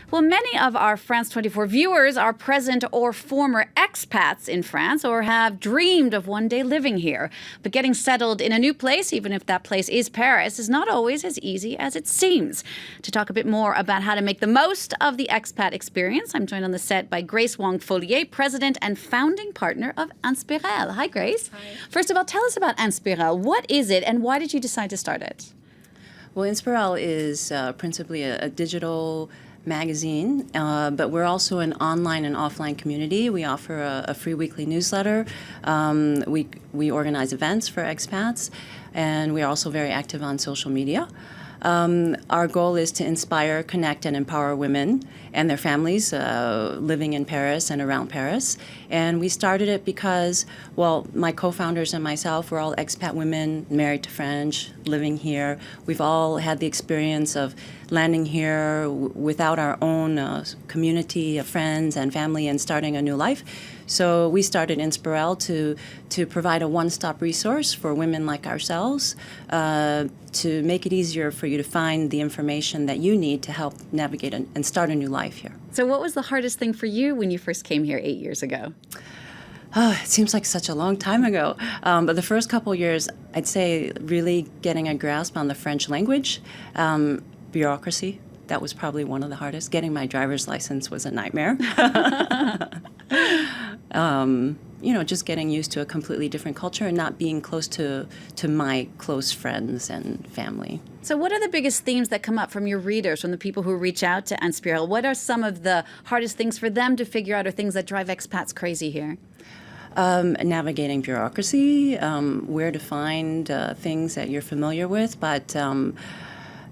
Well, many of our France 24 viewers are present or former expats in France or have dreamed of one day living here. But getting settled in a new place, even if that place is Paris, is not always as easy as it seems. To talk a bit more about how to make the most of the expat experience, I'm joined on the set by Grace Wong-Folliet, president and founding partner of INSPIRELLE. Hi, Grace. Hi. First of all, tell us about INSPIRELLE. What is it and why did you decide to start it? Well, INSPIRELLE is principally a digital magazine, but we're also an online and offline community. We offer a free weekly newsletter. We organize events for expats, and we are also very active on social media. Our goal is to inspire, connect, and empower women and their families living in Paris and around Paris. And we started it because, well, my co-founders and myself, we're all expat women, married to French, living here. We've all had the experience of landing here without our own community of friends and family and starting a new life. So we started INSPIRELLE to provide a one-stop resource for women like ourselves to make it easier for you to find the information that you need to help navigate and start a new life here. So what was the hardest thing for you when you first came here 8 years ago? Oh, it seems like such a long time ago. But the first couple of years, I'd say really getting a grasp on the French language, bureaucracy. That was probably one of the hardest. Getting my driver's license was a nightmare. Just getting used to a completely different culture and not being close to my close friends and family. So what are the biggest themes that come up from your readers, from the people who reach out to INSPIRELLE? What are some of the hardest things for them to figure out or things that drive expats crazy here? Navigating bureaucracy, where to find things that you're familiar with, but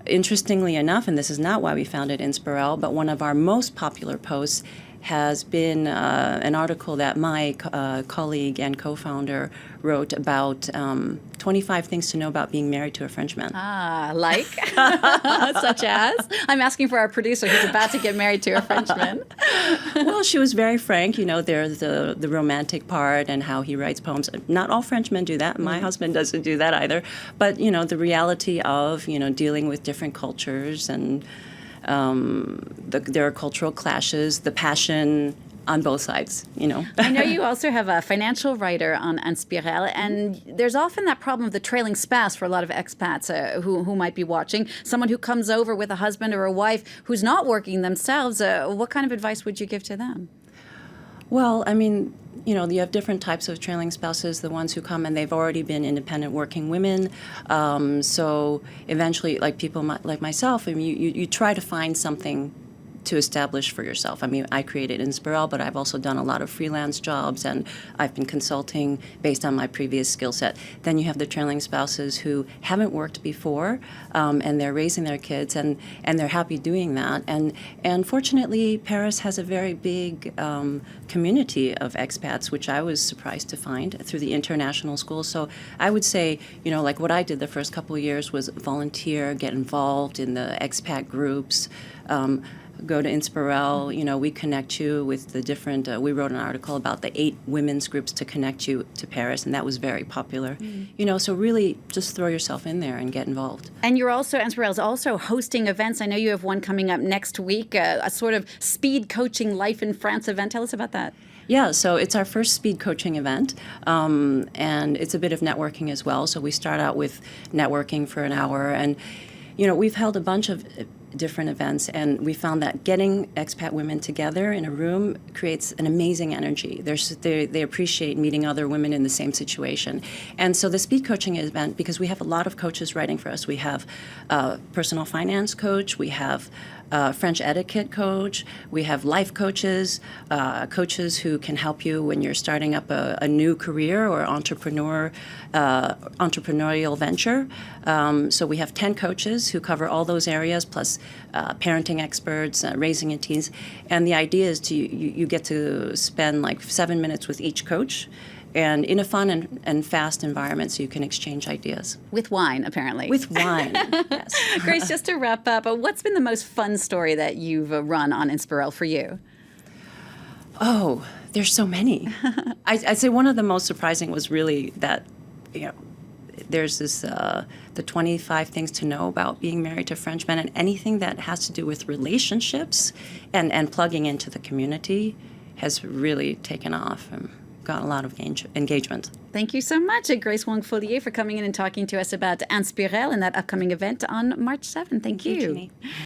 interestingly enough, and this is not why we founded INSPIRELLE, but one of our most popular posts has been an article that my colleague and co-founder wrote about 25 things to know about being married to a Frenchman. Ah, like? Such as? I'm asking for our producer who's about to get married to a Frenchman. Well, she was very frank. There's the romantic part and how he writes poems. Not all Frenchmen do that. My husband doesn't do that either. But, the reality of, dealing with different cultures and there are cultural clashes, the passion on both sides, I know you also have a financial writer on INSPIRELLE, and there's often that problem of the trailing spouse for a lot of expats who might be watching. Someone who comes over with a husband or a wife who's not working themselves. What kind of advice would you give to them? Well, you have different types of trailing spouses, the ones who come and they've already been independent working women. So eventually, like people like myself, you try to find something to establish for yourself. I created INSPIRELLE, but I've also done a lot of freelance jobs, and I've been consulting based on my previous skill set. Then you have the trailing spouses who haven't worked before, and they're raising their kids, and they're happy doing that. And fortunately, Paris has a very big community of expats, which I was surprised to find through the international school. So I would say, like what I did the first couple of years was volunteer, get involved in the expat groups, go to INSPIRELLE, we connect you with the different, we wrote an article about the 8 women's groups to connect you to Paris, and that was very popular. So really just throw yourself in there and get involved. And INSPIRELLE is also hosting events. I know you have one coming up next week, a sort of speed coaching life in France event. Tell us about that. Yeah, so it's our first speed coaching event, and it's a bit of networking as well. So we start out with networking for an hour, and we've held a bunch of different events, and we found that getting expat women together in a room creates an amazing energy. They appreciate meeting other women in the same situation. And so the speed coaching event, because we have a lot of coaches writing for us, we have a personal finance coach, we have French etiquette coach, we have life coaches, coaches who can help you when you're starting up a new career or entrepreneurial venture. So we have 10 coaches who cover all those areas, plus parenting experts, raising in teens. And the idea is you get to spend like 7 minutes with each coach, and in a fun and fast environment so you can exchange ideas. With wine, apparently. With wine, yes. Grace, just to wrap up, what's been the most fun story that you've run on INSPIRELLE for you? Oh, there's so many. I'd say one of the most surprising was really that, there's this the 25 things to know about being married to Frenchmen, and anything that has to do with relationships and plugging into the community has really taken off and got a lot of engagement. Thank you so much, Grace Wong-Folliet, for coming in and talking to us about INSPIRELLE and that upcoming event on March 7th. Thank you. Jeannie.